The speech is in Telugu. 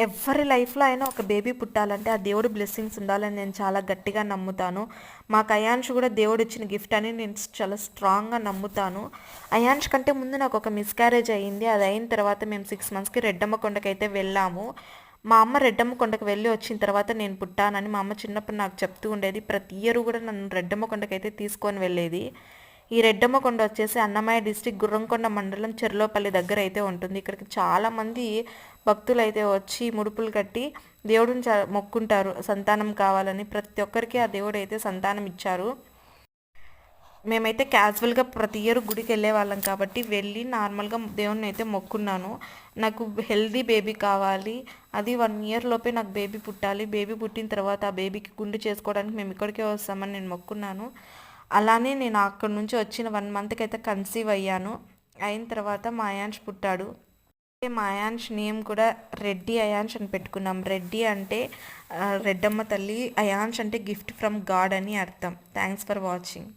ఎవరి లైఫ్లో అయినా ఒక బేబీ పుట్టాలంటే ఆ దేవుడి బ్లెస్సింగ్స్ ఉండాలని నేను చాలా గట్టిగా నమ్ముతాను. మాకు అయాన్ష్ కూడా దేవుడు ఇచ్చిన గిఫ్ట్ అని నేను చాలా స్ట్రాంగ్గా నమ్ముతాను. అయాన్ష్ కంటే ముందు నాకు ఒక మిస్క్యారేజ్ అయ్యింది. అది అయిన తర్వాత మేము 6 మంత్స్కి రెడ్డమ్మ కొండకైతే వెళ్ళాము. మా అమ్మ రెడ్డమ్మ కొండకు వెళ్ళి వచ్చిన తర్వాత నేను పుట్టానని మా అమ్మ చిన్నప్పుడు నాకు చెప్తూ ఉండేది. ప్రతి ఇయర్ కూడా నన్ను రెడ్డమ్మ కొండకైతే తీసుకొని వెళ్ళేది. ఈ రెడ్డమ్మ కొండ వచ్చేసి అన్నమయ్య డిస్టిక్ గుర్రంకొండ మండలం చెర్లోపల్లి దగ్గర అయితే ఉంటుంది. ఇక్కడికి చాలామంది భక్తులు అయితే వచ్చి ముడుపులు కట్టి దేవుడిని మొక్కుంటారు సంతానం కావాలని. ప్రతి ఒక్కరికి ఆ దేవుడు అయితే సంతానం ఇచ్చారు. మేమైతే క్యాజువల్గా ప్రతి ఇయర్ గుడికి వెళ్ళే వాళ్ళం కాబట్టి వెళ్ళి నార్మల్గా దేవుణ్ణి అయితే మొక్కున్నాను. నాకు హెల్దీ బేబీ కావాలి, అది 1 ఇయర్ లోపే నాకు బేబీ పుట్టాలి, బేబీ పుట్టిన తర్వాత ఆ బేబీకి గుండు చేసుకోవడానికి మేము ఇక్కడికే వస్తామని నేను మొక్కున్నాను. అలానే నేను అక్కడి నుంచి వచ్చిన 1 మంత్కి అయితే కన్సీవ్ అయ్యాను. అయిన తర్వాత మా అయాన్ష్ పుట్టాడు. మా అయాన్ష్ నేమ్ కూడా రెడ్డి అయాన్ష్ అని పెట్టుకున్నాం. రెడ్డి అంటే రెడ్డమ్మ తల్లి, అయాన్ష్ అంటే గిఫ్ట్ ఫ్రమ్ గాడ్ అని అర్థం. Thanks for watching.